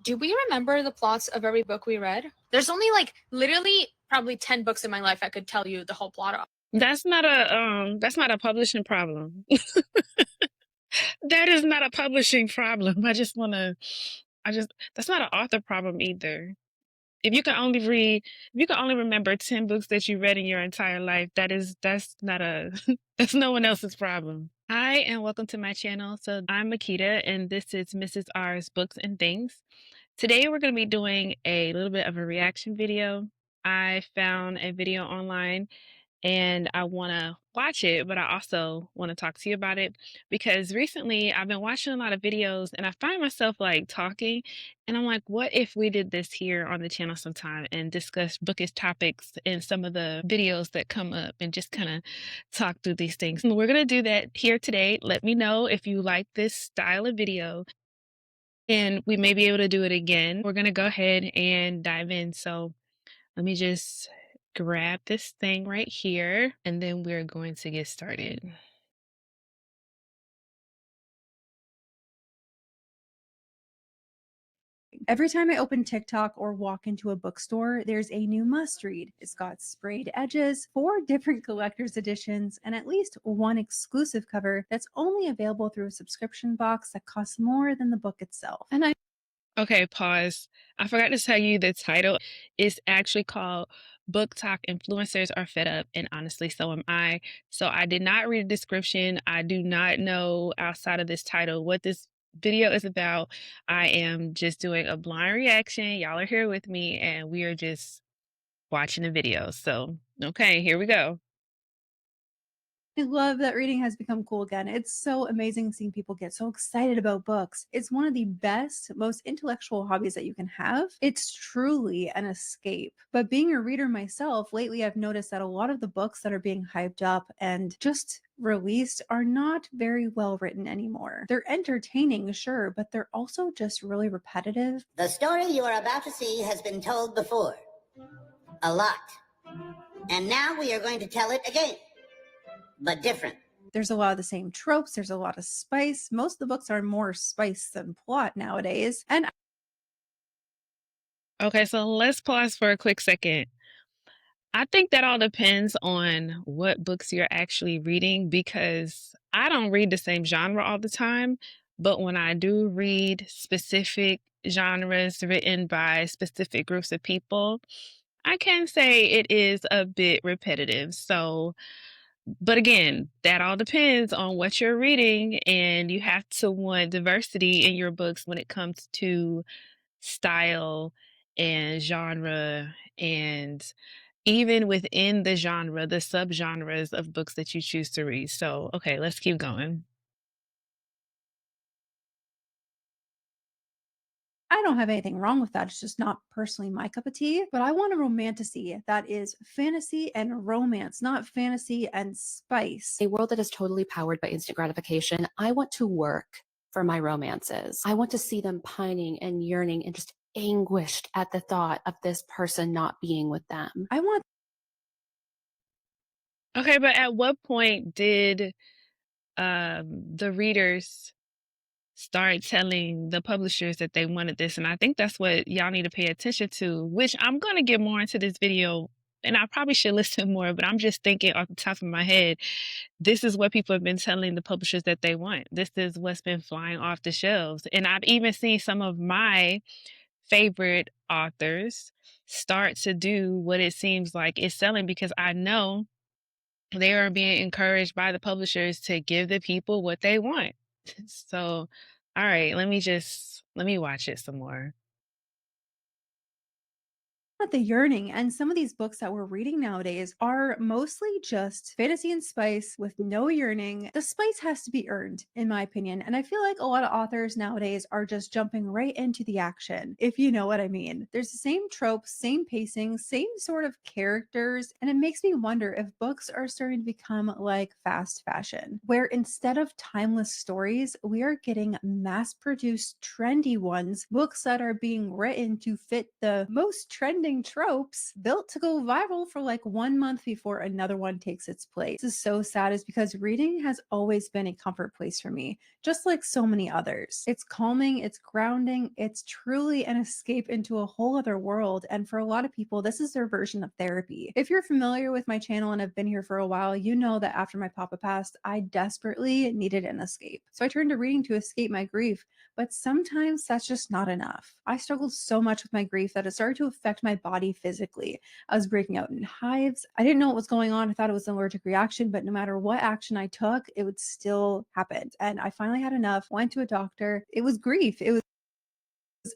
Do we remember the plots of every book we read? There's only like literally probably 10 books in my life I could tell you the whole plot of. That's not a publishing problem. That is not a publishing problem. That's not an author problem either. If you can only remember 10 books that you read in your entire life, that's not a that's no one else's problem. Hi and welcome to my channel. So I'm Makita and this is Mrs. R's Books and Things. Today we're going to be doing a little bit of a reaction video. I found a video online and I want to watch it, but I also want to talk to you about it because recently I've been watching a lot of videos and I find myself like talking and I'm like, what if we did this here on the channel sometime and discuss bookish topics in some of the videos that come up and just kind of talk through these things. And we're going to do that here today. Let me know if you like this style of video and we may be able to do it again. We're going to go ahead and dive in. So let me just grab this thing right here, and then we're going to get started. Every time I open TikTok or walk into a bookstore, there's a new must read. It's got sprayed edges, 4 different collector's editions, and at least one exclusive cover that's only available through a subscription box that costs more than the book itself. And Okay, pause. I forgot to tell you the title is actually called Booktok Influencers Are Fed Up, and honestly, so am I. So I did not read a description. I do not know outside of this title what this video is about. I am just doing a blind reaction. Y'all are here with me, and we are just watching the video. So, okay, here we go. I love that reading has become cool again. It's so amazing seeing people get so excited about books. It's one of the best, most intellectual hobbies that you can have. It's truly an escape. But being a reader myself, lately I've noticed that a lot of the books that are being hyped up and just released are not very well written anymore. They're entertaining, sure, but they're also just really repetitive. The story you are about to see has been told before. A lot. And now we are going to tell it again. But different. There's a lot of the same tropes. There's a lot of spice. Most of the books are more spice than plot nowadays. And Okay, so let's pause for a quick second. I think that all depends on what books you're actually reading because I don't read the same genre all the time, but when I do read specific genres written by specific groups of people, I can say it is a bit repetitive. So, but again, that all depends on what you're reading, and you have to want diversity in your books when it comes to style and genre and even within the genre, the subgenres of books that you choose to read. So, okay, let's keep going. I don't have anything wrong with that. It's just not personally my cup of tea. But I want a romantasy that is fantasy and romance, not fantasy and spice. A world that is totally powered by instant gratification. I want to work for my romances. I want to see them pining and yearning and just anguished at the thought of this person not being with them. I want Okay, but at what point did the readers start telling the publishers that they wanted this? And I think that's what y'all need to pay attention to, which I'm going to get more into this video and I probably should listen more, but I'm just thinking off the top of my head, this is what people have been telling the publishers that they want. This is what's been flying off the shelves. And I've even seen some of my favorite authors start to do what it seems like is selling because I know they are being encouraged by the publishers to give the people what they want. So, all right, let me watch it some more. the yearning. And some of these books that we're reading nowadays are mostly just fantasy and spice with no yearning. The spice has to be earned, in my opinion. And I feel like a lot of authors nowadays are just jumping right into the action, if you know what I mean. There's the same tropes, same pacing, same sort of characters. And it makes me wonder if books are starting to become like fast fashion, where instead of timeless stories, we are getting mass produced, trendy ones, books that are being written to fit the most trending ending tropes built to go viral for like 1 month before another one takes its place. This is so sad, is because reading has always been a comfort place for me, just like so many others. It's calming, it's grounding, it's truly an escape into a whole other world. And for a lot of people, this is their version of therapy. If you're familiar with my channel and have been here for a while, you know that after my papa passed, I desperately needed an escape. So I turned to reading to escape my grief, but sometimes that's just not enough. I struggled so much with my grief that it started to affect my body physically. I was breaking out in hives. I didn't know what was going on. I thought it was an allergic reaction, but no matter what action I took, it would still happen. And I finally had enough, went to a doctor. It was grief. It was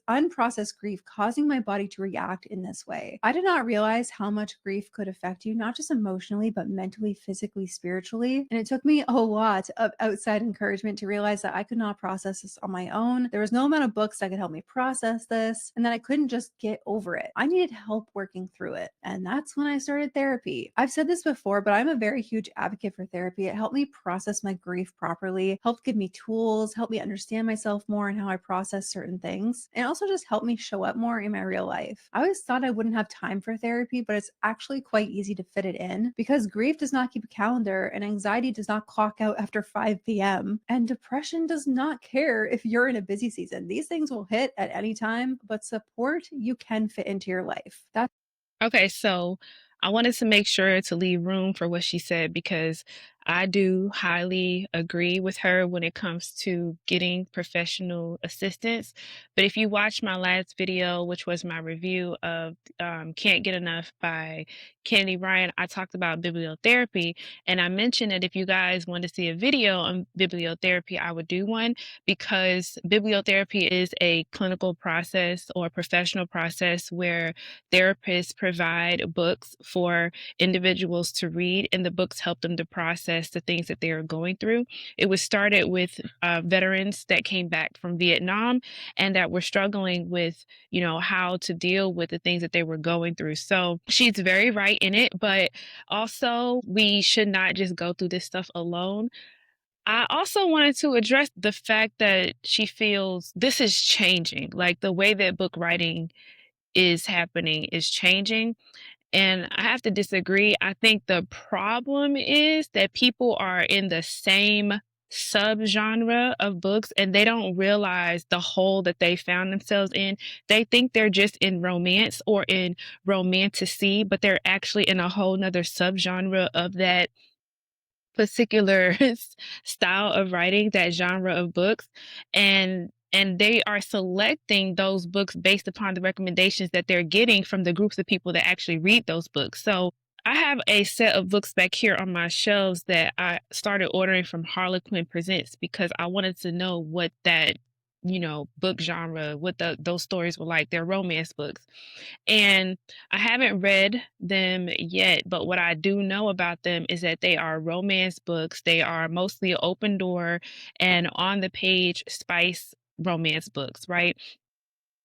unprocessed grief causing my body to react in this way. I did not realize how much grief could affect you, not just emotionally, but mentally, physically, spiritually. And it took me a lot of outside encouragement to realize that I could not process this on my own. There was no amount of books that could help me process this, and that I couldn't just get over it. I needed help working through it. And that's when I started therapy. I've said this before, but I'm a very huge advocate for therapy. It helped me process my grief properly, helped give me tools, helped me understand myself more and how I process certain things. And also just helped me show up more in my real life. I always thought I wouldn't have time for therapy, but it's actually quite easy to fit it in because grief does not keep a calendar and anxiety does not clock out after 5 p.m. and depression does not care if you're in a busy season. These things will hit at any time, but support you can fit into your life. That's Okay, so I wanted to make sure to leave room for what she said because I do highly agree with her when it comes to getting professional assistance. But if you watch my last video, which was my review of Can't Get Enough by Kennedy Ryan, I talked about bibliotherapy. And I mentioned that if you guys want to see a video on bibliotherapy, I would do one because bibliotherapy is a clinical process or professional process where therapists provide books for individuals to read, and the books help them to process the things that they are going through. It was started with veterans that came back from Vietnam and that were struggling with, how to deal with the things that they were going through. So she's very right in it, but also we should not just go through this stuff alone. I also wanted to address the fact that she feels this is changing, like the way that book writing is happening is changing. And I have to disagree. I think the problem is that people are in the same subgenre of books and they don't realize the hole that they found themselves in. They think they're just in romance or in romantasy, but they're actually in a whole nother subgenre of that particular style of writing, that genre of books, and they are selecting those books based upon the recommendations that they're getting from the groups of people that actually read those books. So I have a set of books back here on my shelves that I started ordering from Harlequin Presents because I wanted to know what that book genre, what those stories were like. They're romance books. And I haven't read them yet, but what I do know about them is that they are romance books. They are mostly open door and on the page spice romance books, right?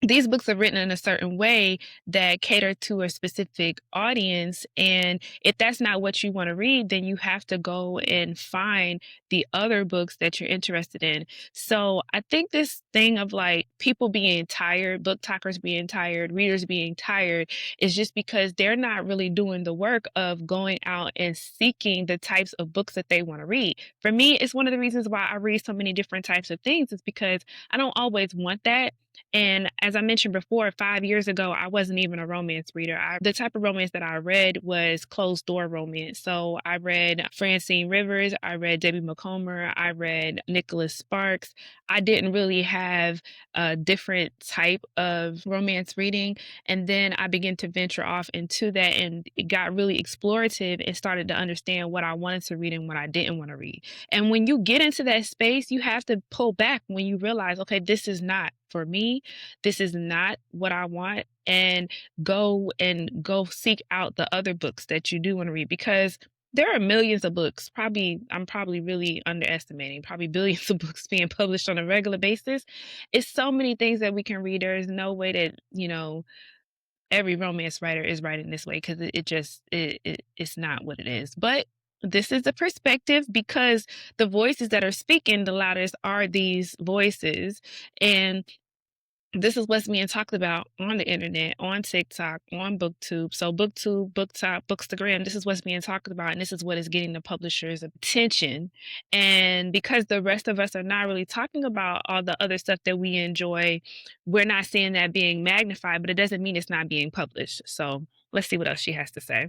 These books are written in a certain way that cater to a specific audience. And if that's not what you want to read, then you have to go and find the other books that you're interested in. So I think this thing of like people being tired, book talkers being tired, readers being tired is just because they're not really doing the work of going out and seeking the types of books that they want to read. For me, it's one of the reasons why I read so many different types of things is because I don't always want that. And as I mentioned before, 5 years ago, I wasn't even a romance reader. The type of romance that I read was closed door romance. So I read Francine Rivers, I read Debbie McComber, I read Nicholas Sparks. I didn't really have a different type of romance reading. And then I began to venture off into that and it got really explorative and started to understand what I wanted to read and what I didn't want to read. And when you get into that space, you have to pull back when you realize, okay, this is not for me. This is not what I want. And go seek out the other books that you do want to read because there are millions of books. I'm probably really underestimating, probably billions of books being published on a regular basis. It's so many things that we can read. There is no way that, every romance writer is writing this way because it's not what it is. But this is the perspective because the voices that are speaking the loudest are these voices. And this is what's being talked about on the internet, on TikTok, on BookTube. So BookTube, Booktok, Bookstagram, this is what's being talked about, and this is what is getting the publishers' attention. And because the rest of us are not really talking about all the other stuff that we enjoy, we're not seeing that being magnified, but it doesn't mean it's not being published. So let's see what else she has to say.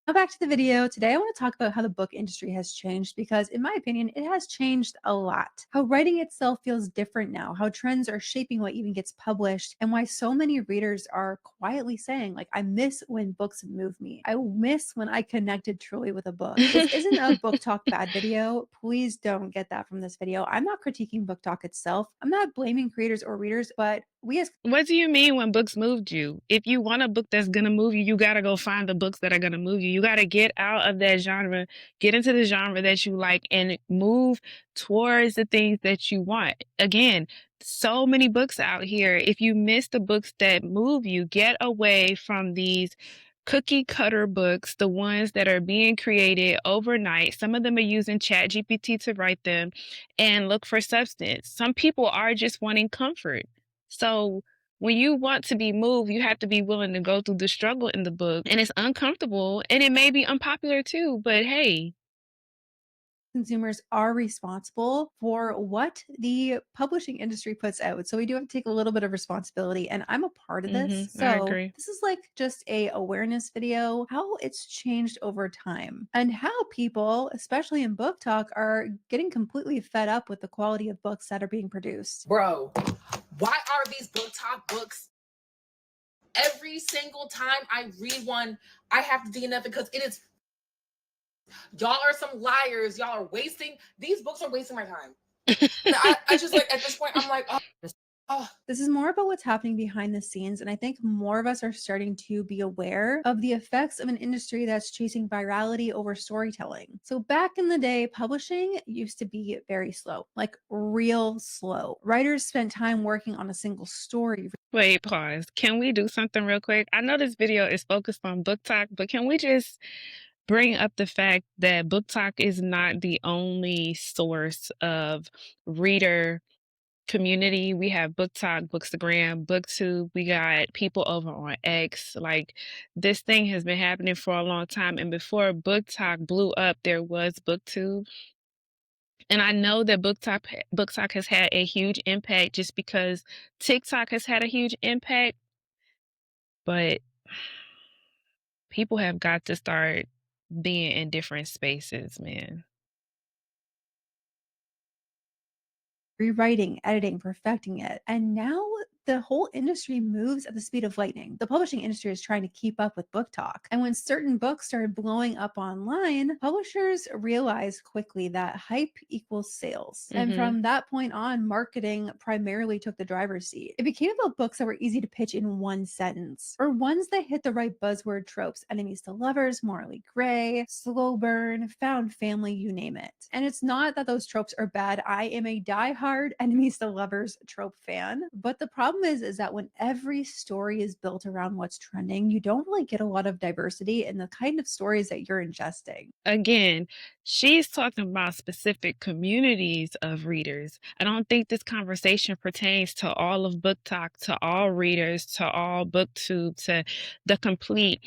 Now back to the video. Today I want to talk about how the book industry has changed because in my opinion it has changed a lot. How writing itself feels different now, how trends are shaping what even gets published, and why so many readers are quietly saying like, I miss when books move me. I miss when I connected truly with a book. This isn't a book talk bad video. Please don't get that from this video. I'm not critiquing book talk itself. I'm not blaming creators or readers, but we as What do you mean when books moved you? If you want a book that's going to move you, you got to go find the books that are going to move you. You got to get out of that genre, get into the genre that you like, and move towards the things that you want. Again, so many books out here. If you miss the books that move you, get away from these cookie cutter books, the ones that are being created overnight. Some of them are using ChatGPT to write them, and look for substance. Some people are just wanting comfort. So when you want to be moved, you have to be willing to go through the struggle in the book. And it's uncomfortable and it may be unpopular too, but hey. consumers are responsible for what the publishing industry puts out. So we do have to take a little bit of responsibility, and I'm a part of this. I So agree. this is like just a awareness video, how it's changed over time and how people, especially in book talk, are getting completely fed up with the quality of books that are being produced. Bro, why are these book talk books every single time I read one, I have to DNF because it is, y'all are some liars. Y'all are wasting, these books are wasting my time. I just like, at this point, I'm like, oh. This is more about what's happening behind the scenes, and I think more of us are starting to be aware of the effects of an industry that's chasing virality over storytelling. So back in the day, publishing used to be very slow, like real slow. Writers spent time working on a single story. Wait, pause. Can we do something real quick? I know this video is focused on Booktok, but can we just bring up the fact that Booktok is not the only source of reader community? We have Booktok, Bookstagram, BookTube. We got people over on X. Like, this thing has been happening for a long time. And before Booktok blew up, there was BookTube. And I know that Booktok has had a huge impact just because TikTok has had a huge impact. But people have got to start being in different spaces, man. Rewriting, editing, perfecting it. And now the whole industry moves at the speed of lightning. The publishing industry is trying to keep up with book talk. And when certain books started blowing up online, publishers realized quickly that hype equals sales. And from that point on, marketing primarily took the driver's seat. It became about books that were easy to pitch in one sentence, or ones that hit the right buzzword tropes: enemies to lovers, morally gray, slow burn, found family, you name it. And it's not that those tropes are bad. I am a diehard enemies to lovers trope fan, but the problem is that when every story is built around what's trending, you don't really get a lot of diversity in the kind of stories that you're ingesting. Again, she's talking about specific communities of readers. I don't think this conversation pertains to all of Booktok, to all readers, to all BookTube, to the complete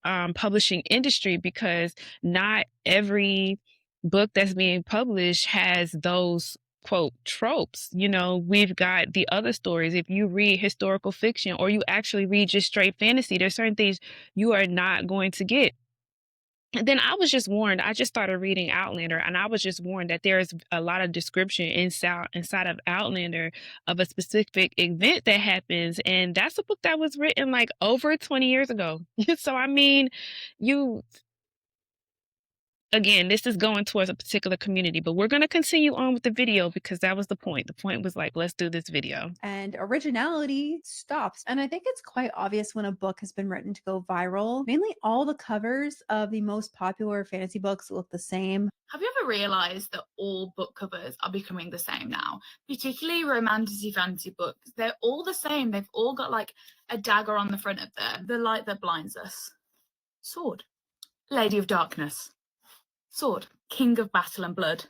publishing industry, because not every book that's being published has those quote tropes. You know, we've got the other stories. If you read historical fiction or you actually read just straight fantasy, there's certain things you are not going to get. And then I was just warned, I just started reading Outlander, and I was just warned that there's a lot of description inside of Outlander of a specific event that happens. And that's a book that was written like over 20 years ago. So, I mean, again, this is going towards a particular community, but we're going to continue on with the video because that was the point. The point was like, let's do this video. And originality stops. And I think it's quite obvious when a book has been written to go viral. Mainly all the covers of the most popular fantasy books look the same. Have you ever realized that all book covers are becoming the same now? Particularly romantic fantasy books. They're all the same. They've all got like a dagger on the front of them. The light that blinds us. Sword. Lady of Darkness. Sword. King of Battle and Blood.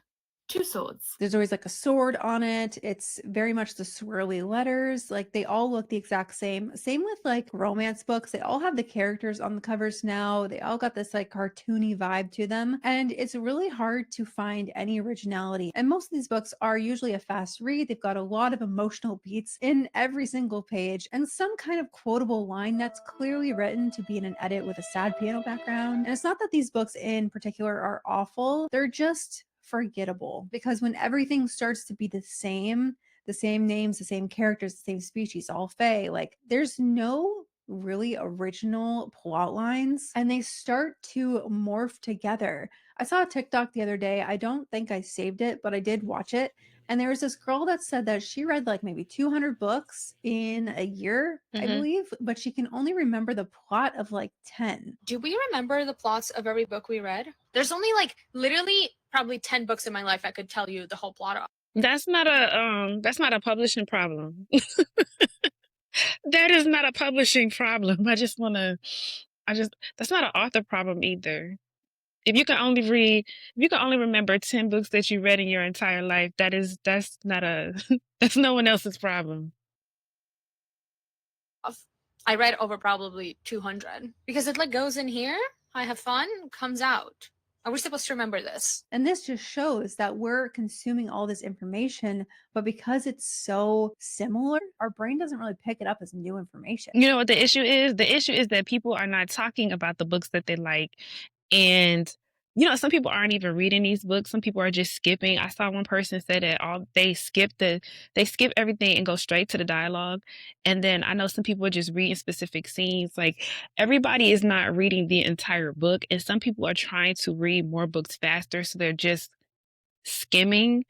Two swords. There's always like a sword on it. It's very much the swirly letters. Like they all look the exact same. Same with like romance books. They all have the characters on the covers now. They all got this like cartoony vibe to them. And it's really hard to find any originality. And most of these books are usually a fast read. They've got a lot of emotional beats in every single page and some kind of quotable line that's clearly written to be in an edit with a sad piano background. And it's not that these books in particular are awful. They're just forgettable because when everything starts to be the same names, the same characters, the same species, all fae, like there's no really original plot lines and they start to morph together. I saw a TikTok the other day. I don't think I saved it, but I did watch it. And there was this girl that said that she read like maybe 200 books in a year, I believe, but she can only remember the plot of like 10. Do we remember the plots of every book we read? There's only like literally probably 10 books in my life I could tell you the whole plot of. That's not a publishing problem. That is not a publishing problem. That's not an author problem either. If you can only remember 10 books that you read in your entire life, that's no one else's problem. I read over probably 200 because it like goes in here, I have fun, comes out. Are we supposed to remember this? And this just shows that we're consuming all this information, but because it's so similar, our brain doesn't really pick it up as new information. You know what the issue is? The issue is that people are not talking about the books that they like. And, you know, some people aren't even reading these books. Some people are just skipping. I saw one person say that they skip everything and go straight to the dialogue. And then I know some people are just reading specific scenes. Like everybody is not reading the entire book. And some people are trying to read more books faster. So they're just skimming.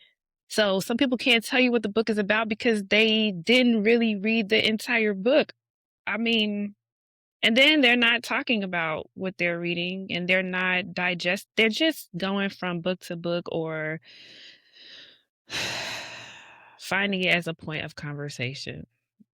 So some people can't tell you what the book is about because they didn't really read the entire book. I mean, and then they're not talking about what they're reading and they're just going from book to book or finding it as a point of conversation.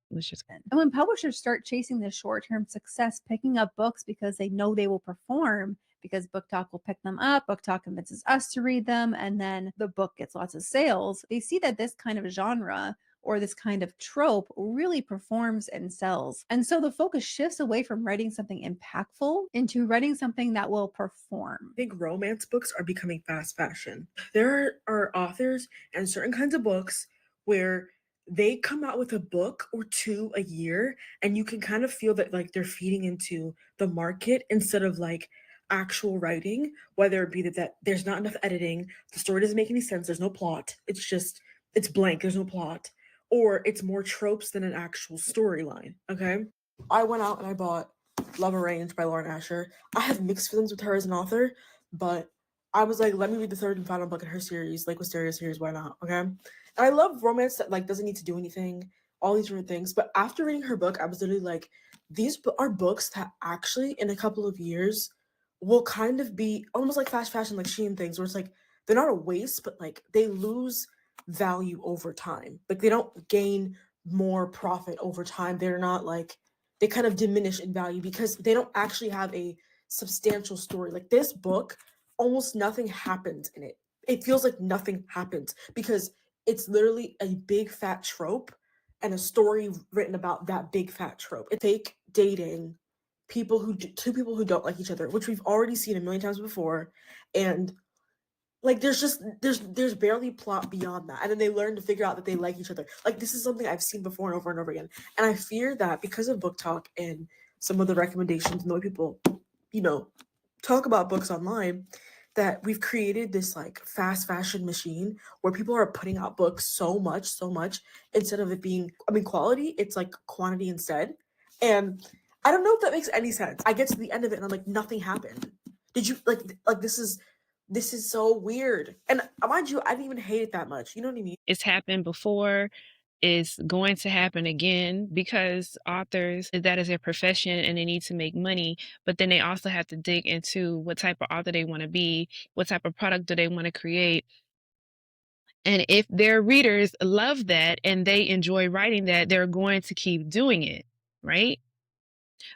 And when publishers start chasing this short-term success, picking up books because they know they will perform, because Booktok will pick them up, Booktok convinces us to read them, and then the book gets lots of sales, they see that this kind of genre or this kind of trope really performs and sells. And so the focus shifts away from writing something impactful into writing something that will perform. I think romance books are becoming fast fashion. There are authors and certain kinds of books where they come out with a book or two a year and you can kind of feel that like they're feeding into the market instead of like actual writing, whether it be that there's not enough editing, the story doesn't make any sense, there's no plot, it's blank, there's no plot, or it's more tropes than an actual storyline. Okay, I went out and I bought Love Arranged by Lauren Asher. I have mixed feelings with her as an author, but I was like, let me read the third and final book in her series, like Wisteria series, why not? Okay, and I love romance that like doesn't need to do anything, all these different things. But after reading her book, I was literally like, these are books that actually in a couple of years will kind of be almost like fast fashion, like Shein things, where it's like they're not a waste, but like they lose value over time. Like they don't gain more profit over time. They're not like, they kind of diminish in value because they don't actually have a substantial story. Like this book, almost nothing happens in it. It feels like nothing happens because it's literally a big fat trope and a story written about that big fat trope. It's fake dating two people who don't like each other, which we've already seen a million times before, and like there's barely plot beyond that, and then they learn to figure out that they like each other. Like this is something I've seen before and over and over again, and I fear that because of Booktok and some of the recommendations and the way people, you know, talk about books online, that we've created this like fast fashion machine where people are putting out books so much instead of it being, I mean, quality, it's like quantity instead. And I don't know if that makes any sense. I get to the end of it and I'm like, nothing happened. Did you like this is so weird. And mind you, I didn't even hate it that much. You know what I mean? It's happened before. It's going to happen again because authors, that is their profession and they need to make money. But then they also have to dig into what type of author they want to be, what type of product do they want to create. And if their readers love that and they enjoy writing that, they're going to keep doing it, right?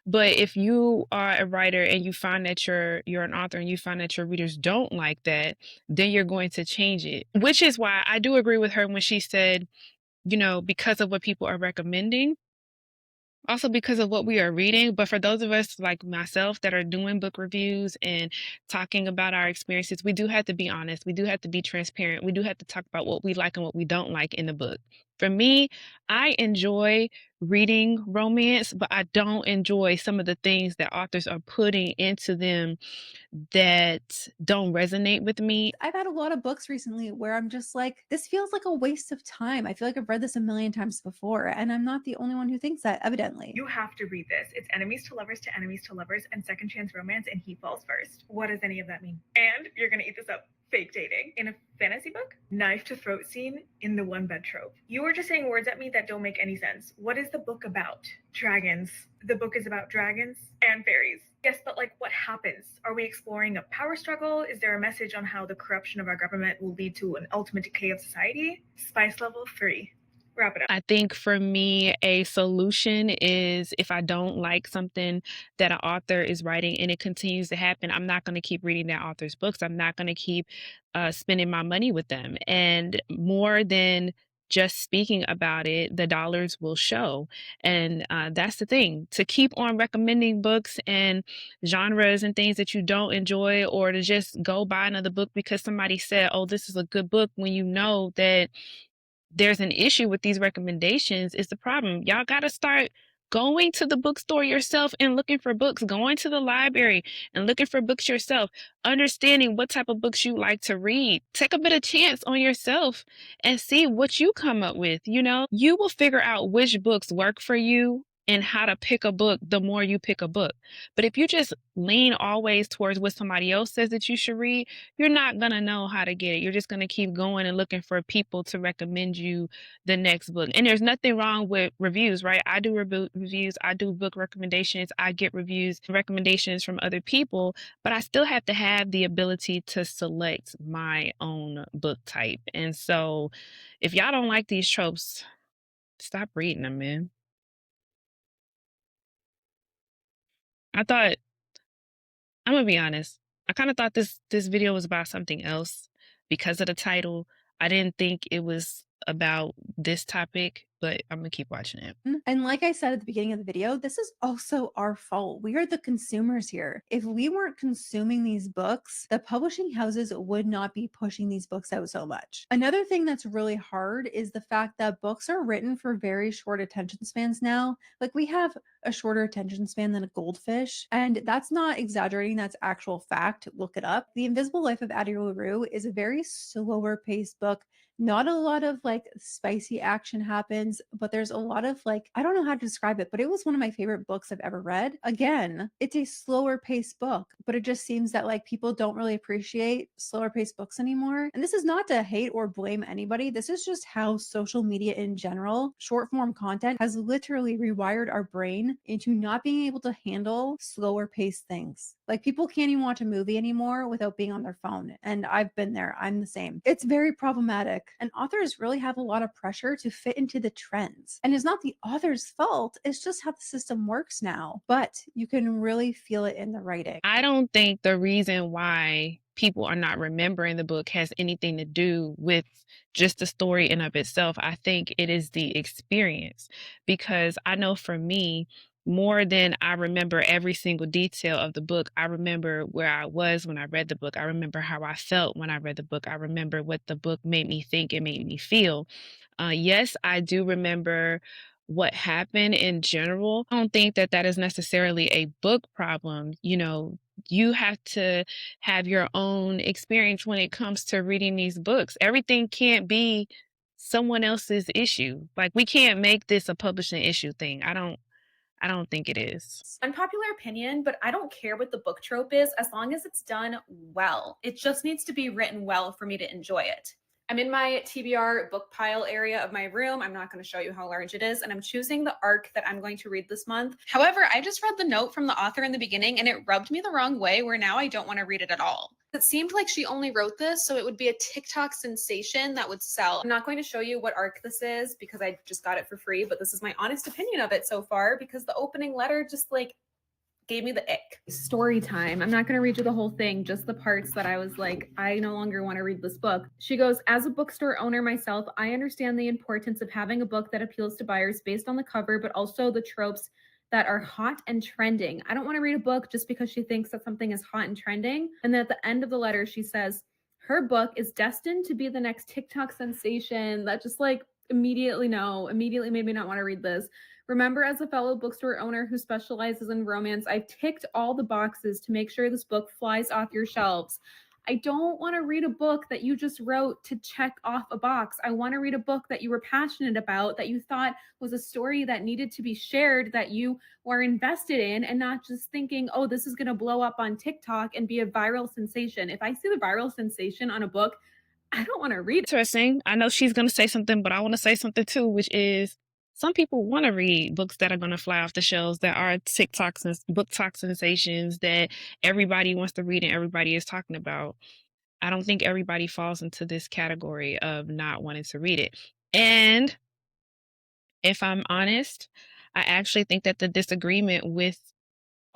But if you are a writer and you find that you're an author and you find that your readers don't like that, then you're going to change it. Which is why I do agree with her when she said, you know, because of what people are recommending, also because of what we are reading. But for those of us like myself that are doing book reviews and talking about our experiences, we do have to be honest. We do have to be transparent. We do have to talk about what we like and what we don't like in the book. For me, I enjoy reading romance, but I don't enjoy some of the things that authors are putting into them that don't resonate with me. I've had a lot of books recently where I'm just like, this feels like a waste of time. I feel like I've read this a million times before, and I'm not the only one who thinks that, evidently. You have to read this. It's enemies to lovers, and second chance romance, and he falls first. What does any of that mean? And you're gonna eat this up. Fake dating. In a fantasy book? Knife to throat scene in the one bed trope. You are just saying words at me that don't make any sense. What is the book about? Dragons. The book is about dragons and fairies. Yes, but like what happens? Are we exploring a power struggle? Is there a message on how the corruption of our government will lead to an ultimate decay of society? Spice level 3. Wrap it up. I think for me, a solution is if I don't like something that an author is writing and it continues to happen, I'm not going to keep reading that author's books. I'm not going to keep spending my money with them. And more than just speaking about it, the dollars will show. And that's the thing, to keep on recommending books and genres and things that you don't enjoy, or to just go buy another book because somebody said, oh, this is a good book, when you know that there's an issue with these recommendations, is the problem. Y'all got to start going to the bookstore yourself and looking for books, going to the library and looking for books yourself, understanding what type of books you like to read. Take a bit of chance on yourself and see what you come up with. You know, you will figure out which books work for you and how to pick a book the more you pick a book. But if you just lean always towards what somebody else says that you should read, you're not going to know how to get it. You're just going to keep going and looking for people to recommend you the next book. And there's nothing wrong with reviews, right? I do reviews, I do book recommendations, I get reviews, recommendations from other people, but I still have to have the ability to select my own book type. And so if y'all don't like these tropes, stop reading them, man. I'm gonna be honest, I kind of thought this video was about something else because of the title. I didn't think it was about this topic, but I'm gonna keep watching it. And like I said at the beginning of the video, this is also our fault. We are the consumers here. If we weren't consuming these books, the publishing houses would not be pushing these books out so much. Another thing that's really hard is the fact that books are written for very short attention spans now. Like, we have a shorter attention span than a goldfish, and that's not exaggerating, that's actual fact. Look it up. The Invisible Life of Addie LaRue is a very slower paced book. Not a lot of like spicy action happens, but there's a lot of like, I don't know how to describe it, but it was one of my favorite books I've ever read. Again, it's a slower paced book, but it just seems that like people don't really appreciate slower paced books anymore. And this is not to hate or blame anybody. This is just how social media in general, short form content, has literally rewired our brain into not being able to handle slower paced things. Like, people can't even watch a movie anymore without being on their phone. And I've been there. I'm the same. It's very problematic. And authors really have a lot of pressure to fit into the trends. And it's not the author's fault. It's just how the system works now. But you can really feel it in the writing. I don't think the reason why people are not remembering the book has anything to do with just the story in of itself. I think it is the experience, because I know for me, more than I remember every single detail of the book, I remember where I was when I read the book. I remember how I felt when I read the book. I remember what the book made me think and made me feel. Yes, I do remember what happened in general. I don't think that that is necessarily a book problem. You know, you have to have your own experience when it comes to reading these books. Everything can't be someone else's issue. Like, we can't make this a publishing issue thing. I don't think it is. Unpopular opinion, but I don't care what the book trope is as long as it's done well. It just needs to be written well for me to enjoy it. I'm in my TBR book pile area of my room. I'm not going to show you how large it is. And I'm choosing the arc that I'm going to read this month. However, I just read the note from the author in the beginning and it rubbed me the wrong way where now I don't want to read it at all. It seemed like she only wrote this so it would be a TikTok sensation that would sell. I'm not going to show you what arc this is because I just got it for free, but this is my honest opinion of it so far because the opening letter just like gave me the ick. Story time. I'm not going to read you the whole thing, just the parts that I was like, I no longer want to read this book. She goes, as a bookstore owner myself, I understand the importance of having a book that appeals to buyers based on the cover, but also the tropes that are hot and trending. I don't want to read a book just because she thinks that something is hot and trending. And then at the end of the letter, she says, her book is destined to be the next TikTok sensation. That just like immediately made me not want to read this. Remember, as a fellow bookstore owner who specializes in romance, I've ticked all the boxes to make sure this book flies off your shelves. I don't want to read a book that you just wrote to check off a box. I want to read a book that you were passionate about, that you thought was a story that needed to be shared, that you were invested in, and not just thinking, oh, this is going to blow up on TikTok and be a viral sensation. If I see the viral sensation on a book, I don't want to read it. Interesting. I know she's going to say something, but I want to say something too, which is some people want to read books that are going to fly off the shelves, that are TikToks and BookTok sensations that everybody wants to read and everybody is talking about. I don't think everybody falls into this category of not wanting to read it. And if I'm honest, I actually think that the disagreement with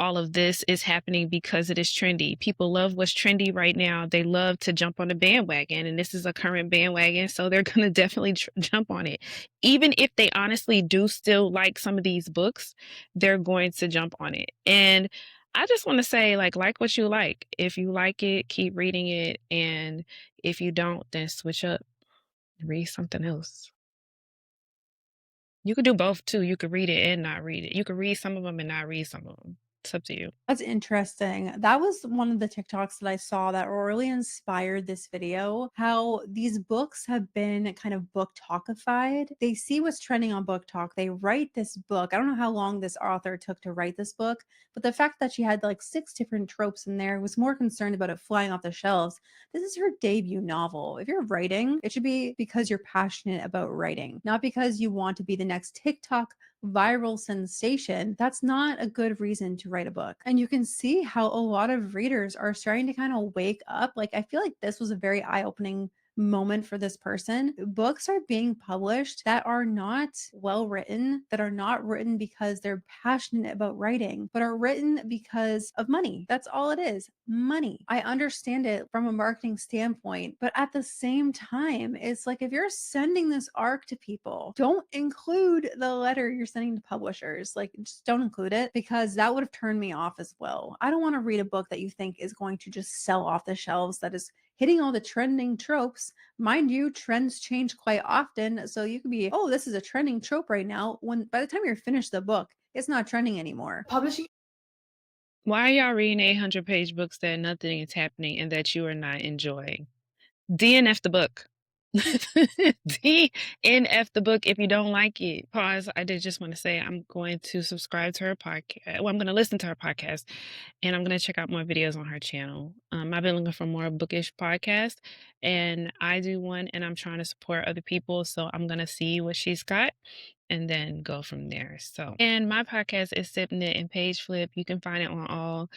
all of this is happening because it is trendy. People love what's trendy right now. They love to jump on the bandwagon, and this is a current bandwagon, so they're going to definitely jump on it. Even if they honestly do still like some of these books, they're going to jump on it. And I just want to say, like what you like. If you like it, keep reading it, and if you don't, then switch up, read something else. You could do both too. You could read it and not read it. You could read some of them and not read some of them. It's up to you. That's interesting. That was one of the TikToks that I saw that really inspired this video. How these books have been kind of book talkified. They see what's trending on Booktok. They write this book. I don't know how long this author took to write this book, but the fact that she had like 6 different tropes in there, was more concerned about it flying off the shelves. This is her debut novel. If you're writing, it should be because you're passionate about writing, not because you want to be the next TikTok viral sensation. That's not a good reason to write a book. And you can see how a lot of readers are starting to kind of wake up. Like, I feel like this was a very eye-opening moment for this person. Books are being published that are not well written, that are not written because they're passionate about writing, but are written because of money. That's all it is, money. I understand it from a marketing standpoint, but at the same time, it's like if you're sending this arc to people, don't include the letter you're sending to publishers. Like, just don't include it, because that would have turned me off as well. I don't want to read a book that you think is going to just sell off the shelves, that is hitting all the trending tropes. Mind you, trends change quite often. So you could be, oh, this is a trending trope right now, when by the time you're finished the book, it's not trending anymore. Publishing. Why are y'all reading 800-page books that nothing is happening and that you are not enjoying? DNF the book. DNF the book if you don't like it. Pause. I did just want to say I'm going to subscribe to her podcast. Well, I'm going to listen to her podcast, and I'm going to check out more videos on her channel. I've been looking for more Bookish podcasts, and I do one, and I'm trying to support other people, so I'm going to see what she's got and then go from there. So, and my podcast is Sip Knit and Page Flip. You can find it on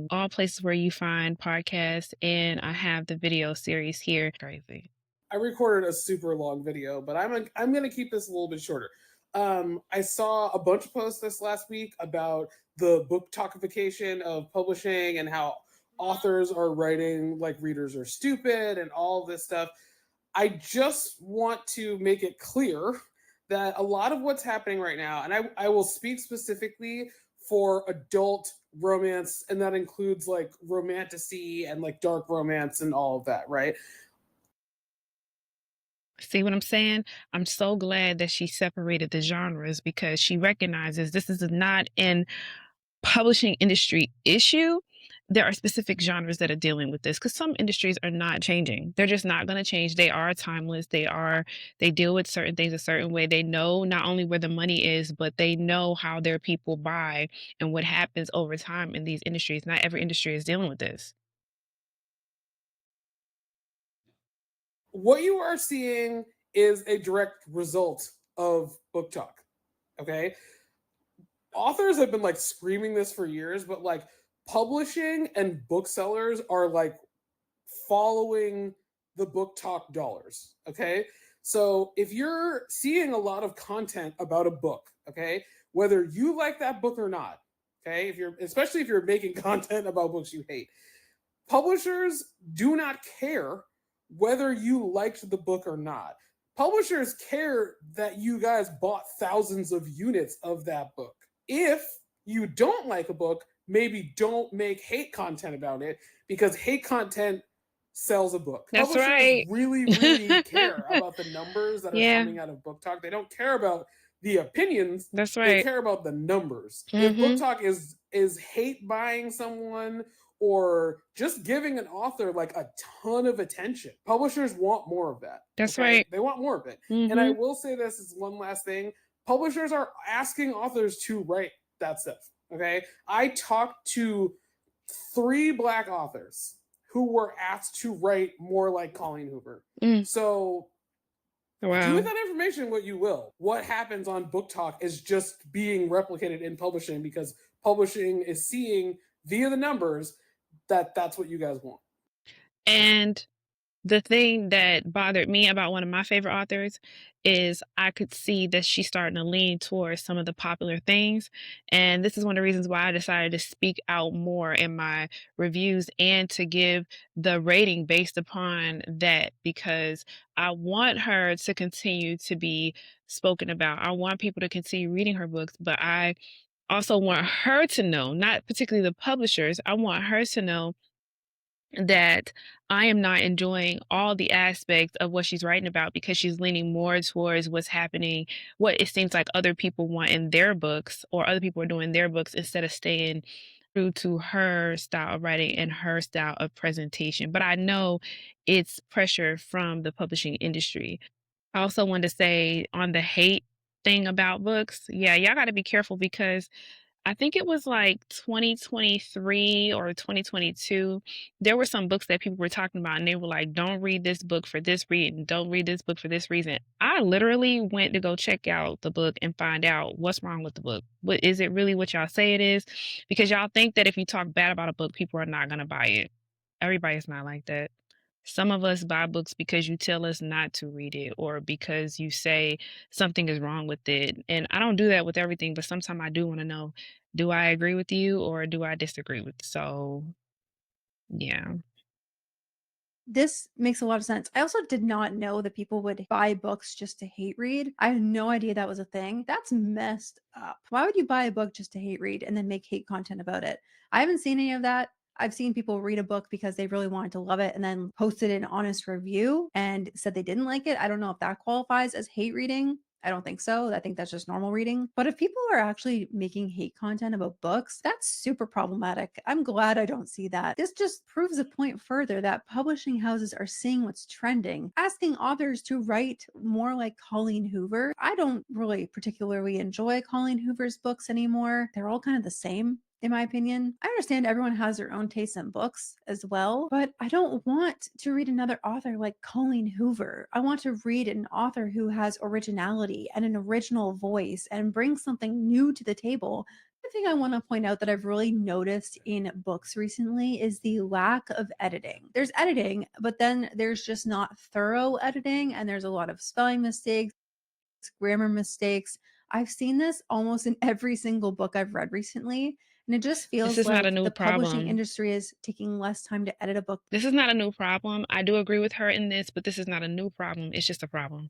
all places where you find podcasts, and I have the video series here. Crazy. I recorded a super long video, but I'm going to keep this a little bit shorter. I saw a bunch of posts this last week about the book talkification of publishing and how authors are writing like readers are stupid and all this stuff. I just want to make it clear that a lot of what's happening right now, and I will speak specifically for adult romance, and that includes like romantasy and like dark romance and all of that, right? See what I'm saying? I'm so glad that she separated the genres, because she recognizes this is not an publishing industry issue. There are specific genres that are dealing with this, because some industries are not changing. They're just not going to change. They are timeless. They deal with certain things a certain way. They know not only where the money is, but they know how their people buy and what happens over time in these industries. Not every industry is dealing with this. what you are seeing is a direct result of Booktok. Okay, authors have been like screaming this for years, but like publishing and booksellers are like following the Booktok dollars. Okay, so if you're seeing a lot of content about a book, okay, whether you like that book or not, okay, especially if you're making content about books you hate, publishers do not care whether you liked the book or not. Publishers care that you guys bought thousands of units of that book. If you don't like a book, maybe don't make hate content about it, because hate content sells a book. That's Publishers right. really care about the numbers that are Yeah. coming out of Booktok. They don't care about the opinions. That's They right. care about the numbers. If Mhm. Booktok is hate buying someone or just giving an author like a ton of attention, publishers want more of that. That's okay? right. They want more of it. And I Mhm. will say this is one last thing. Publishers are asking authors to write that stuff. Okay. I talked to 3 Black authors who were asked to write more like Colleen Hoover. So do Wow. with that information what you will. What happens on Booktok is just being replicated in publishing, because publishing is seeing via the numbers that that's what you guys want. And the thing that bothered me about one of my favorite authors is I could see that she's starting to lean towards some of the popular things. And this is one of the reasons why I decided to speak out more in my reviews and to give the rating based upon that, because I want her to continue to be spoken about. I want people to continue reading her books, but I also want her to know, not particularly the publishers, I want her to know that I am not enjoying all the aspects of what she's writing about, because she's leaning more towards what's happening, what it seems like other people want in their books, or other people are doing in their books, instead of staying true to her style of writing and her style of presentation. But I know it's pressure from the publishing industry. I also wanted to say on the hate thing about books, yeah, y'all got to be careful, because I think it was like 2023 or 2022. There were some books that people were talking about, and they were like, don't read this book for this reason. Don't read this book for this reason. I literally went to go check out the book and find out what's wrong with the book. What is it really what y'all say it is? Because y'all think that if you talk bad about a book, people are not going to buy it. Everybody's not like that. Some of us buy books because you tell us not to read it, or because you say something is wrong with it. And I don't do that with everything, but sometimes I do want to know, do I agree with you or do I disagree with? So, yeah. This makes a lot of sense. I also did not know that people would buy books just to hate read. I had no idea that was a thing. That's messed up. Why would you buy a book just to hate read and then make hate content about it? I haven't seen any of that. I've seen people read a book because they really wanted to love it and then posted an honest review and said they didn't like it. I don't know if that qualifies as hate reading. I don't think so. I think that's just normal reading. But if people are actually making hate content about books, that's super problematic. I'm glad I don't see that. This just proves a point further that publishing houses are seeing what's trending, asking authors to write more like Colleen Hoover. I don't really particularly enjoy Colleen Hoover's books anymore. They're all kind of the same, in my opinion. I understand everyone has their own taste in books as well, but I don't want to read another author like Colleen Hoover. I want to read an author who has originality and an original voice and brings something new to the table. The thing I want to point out that I've really noticed in books recently is the lack of editing. There's editing, but then there's just not thorough editing, and there's a lot of spelling mistakes, grammar mistakes. I've seen this almost in every single book I've read recently. And it just This feels is not a like new the publishing problem. industry is taking less time to edit a book This is not a new problem. I do agree with her in this, but this is not a new problem. It's just a problem.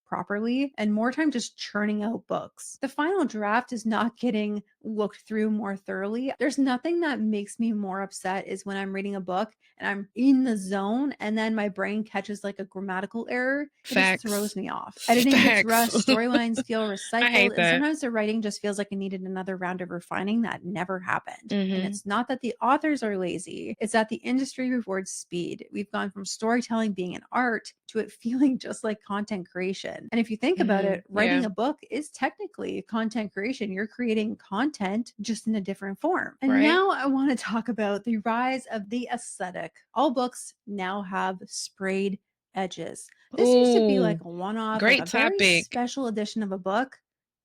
properly and more time just churning out books. The final draft is not getting looked through more thoroughly. There's nothing that makes me more upset is when I'm reading a book and I'm in the zone and then my brain catches like a grammatical error. It just throws Facts. me off. Editing gets Facts. rushed, storylines feel I recycled, hate and that. sometimes the writing just feels like it needed another round of refining that never happened. And Mhm. it's not that the authors are lazy, it's that the industry rewards speed. We've gone from storytelling being an art to it feeling just like content creation. And if you think about it, writing Yeah. a book is technically content creation. You're creating content just in a different form. And Right. now I want to talk about the rise of the aesthetic. All books now have sprayed edges. This used to be Ooh, like a one-off, like great a very topic. special edition of a book.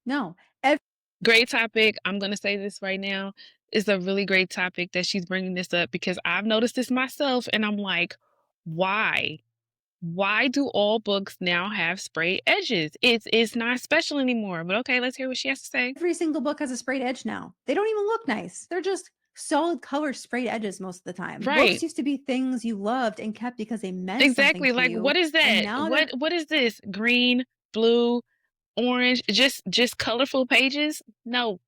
No, Great topic. I'm going to say this right now. It's a really great topic that she's bringing this up because I've noticed this myself and I'm like, why? Why do all books now have sprayed edges? It's not special anymore. But okay, let's hear what she has to say. every single book has a sprayed edge now. They don't even look nice. They're just solid color sprayed edges most of the time. Right. Books used to be things you loved and kept because they meant Exactly. something to Like you. what is that? And now they're What is this? Green, blue, orange, just colorful pages? No.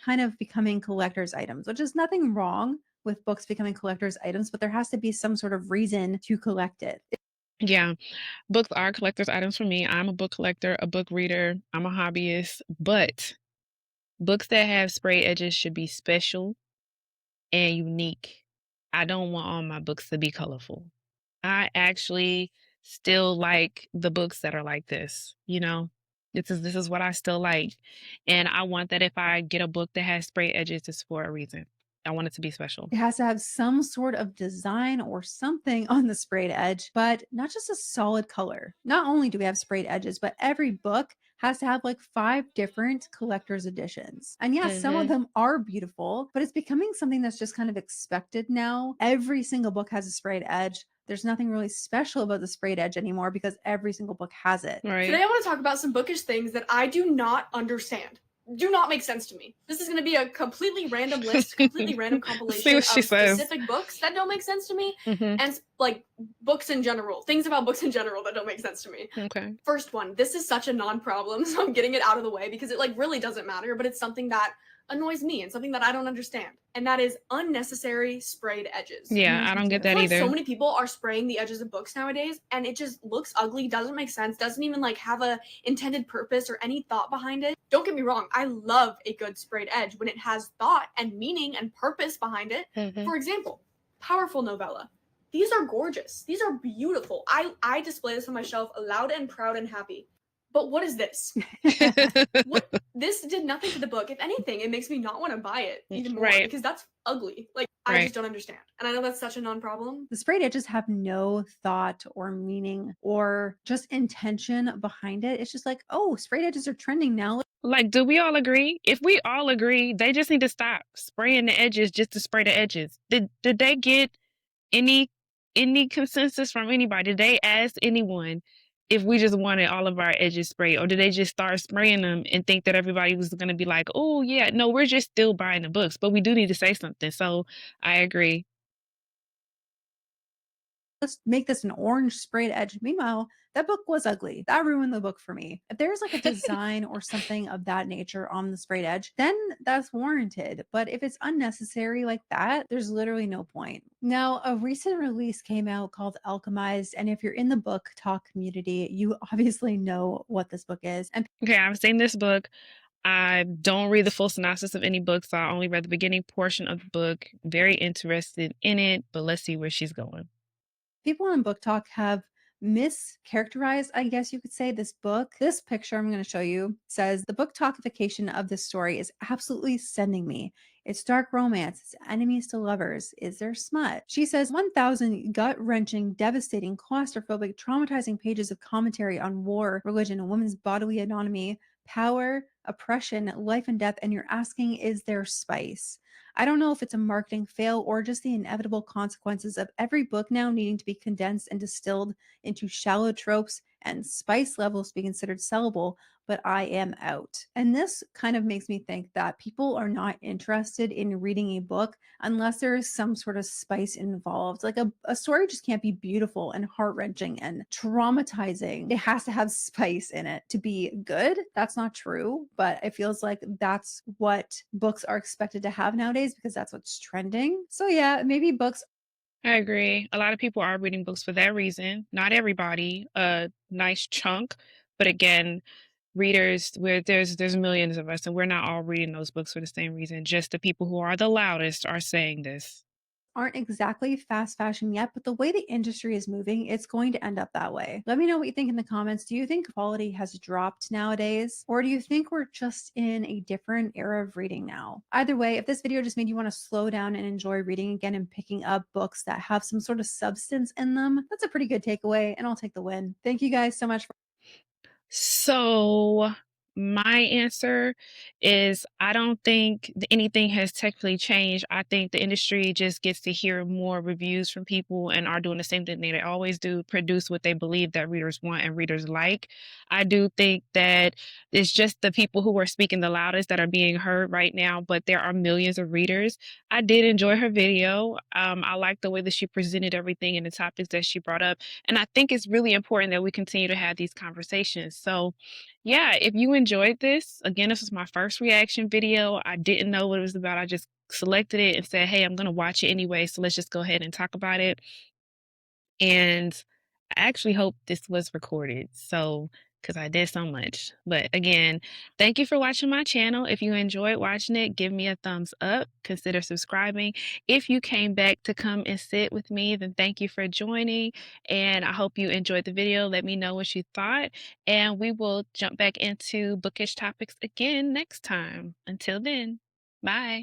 kind of becoming collector's items, which is nothing wrong with books becoming collector's items, but there has to be some sort of reason to collect it. Yeah. Books are collector's items for me. I'm a book collector, a book reader. I'm a hobbyist, but books that have sprayed edges should be special and unique. I don't want all my books to be colorful. I actually still like the books that are like this, you know? This is what I still like. And I want that if I get a book that has sprayed edges, it's for a reason. I want it to be special. It has to have some sort of design or something on the sprayed edge, but not just a solid color. Not only do we have sprayed edges, but every book has to have like 5 different collector's editions. And yes, some of them are beautiful, but it's becoming something that's just kind of expected now. Every single book has a sprayed edge. There's nothing really special about the sprayed edge anymore because every single book has it. Right. Today I want to talk about some bookish things that I do not understand. Do not make sense to me. This is going to be a completely random list, completely random compilation of specific books that don't make sense to me, and like books in general, things about books in general that don't make sense to me. Okay. First one, this is such a non-problem, so I'm getting it out of the way because it like really doesn't matter, but it's something that annoys me and something that I don't understand, and that is unnecessary sprayed edges. Yeah, I don't get that I feel either. like so many people are spraying the edges of books nowadays, and it just looks ugly, doesn't make sense, doesn't even like have a intended purpose or any thought behind it. Don't get me wrong, I love a good sprayed edge when it has thought and meaning and purpose behind it. For example, powerful novella. These are gorgeous. These are beautiful. I display this on my shelf loud and proud and happy. But what is this? This did nothing to the book. If anything, it makes me not want to buy it even more because that's ugly. Like, I just don't understand. And I know that's such a non-problem. The sprayed edges have no thought or meaning or just intention behind it. It's just like, oh, sprayed edges are trending now. Like, do we all agree? If we all agree, they just need to stop spraying the edges just to spray the edges. Did they get any consensus from anybody? Did they ask anyone if we just wanted all of our edges sprayed, or did they just start spraying them and think that everybody was going to be like, oh yeah, no, we're just still buying the books, but we do need to say something. So I agree. Let's make this an orange sprayed edge. Meanwhile, that book was ugly. That ruined the book for me. If there's like a design or something of that nature on the sprayed edge, then that's warranted. But if it's unnecessary like that, there's literally no point. Now, a recent release came out called Alchemized. And if you're in the Booktok community, you obviously know what this book is. And okay, I've seen this book. I don't read the full synopsis of any book, so I only read the beginning portion of the book. Very interested in it, but let's see where she's going. people on Booktok have mischaracterized, I guess you could say, this book. This picture I'm going to show you says the Booktokification of this story is absolutely sending me. It's dark romance. It's enemies to lovers. Is there smut? She says 1,000 gut-wrenching, devastating, claustrophobic, traumatizing pages of commentary on war, religion, women's bodily anatomy, power, oppression, life and death, and you're asking, is there spice? I don't know if it's a marketing fail or just the inevitable consequences of every book now needing to be condensed and distilled into shallow tropes and spice levels to be considered sellable, but I am out. And this kind of makes me think that people are not interested in reading a book unless there is some sort of spice involved. Like a story just can't be beautiful and heart-wrenching and traumatizing. It has to have spice in it to be good. That's not true, but it feels like that's what books are expected to have nowadays because that's what's trending. So yeah, maybe books. I agree. A lot of people are reading books for that reason. Not everybody, a nice chunk, but again, readers, where there's millions of us, and we're not all reading those books for the same reason. Just the people who are the loudest are saying this. aren't exactly fast fashion yet, but the way the industry is moving, it's going to end up that way. Let me know what you think in the comments. Do you think quality has dropped nowadays? Or do you think we're just in a different era of reading now? Either way, if this video just made you want to slow down and enjoy reading again and picking up books that have some sort of substance in them, that's a pretty good takeaway, and I'll take the win. Thank you guys so much for So my answer is I don't think anything has technically changed. I think the industry just gets to hear more reviews from people and are doing the same thing they always do, produce what they believe that readers want and readers like. I do think that it's just the people who are speaking the loudest that are being heard right now, but there are millions of readers. I did enjoy her video. I like the way that she presented everything and the topics that she brought up. And I think it's really important that we continue to have these conversations. So yeah, if you enjoyed this, again, this was my first reaction video. I didn't know what it was about. I just selected it and said, hey, I'm going to watch it anyway. So let's just go ahead and talk about it. And I actually hope this was recorded. So, because I did so much. But again, thank you for watching my channel. If you enjoyed watching it, give me a thumbs up. Consider subscribing. If you came back to come and sit with me, then thank you for joining. And I hope you enjoyed the video. Let me know what you thought. And we will jump back into bookish topics again next time. Until then, bye.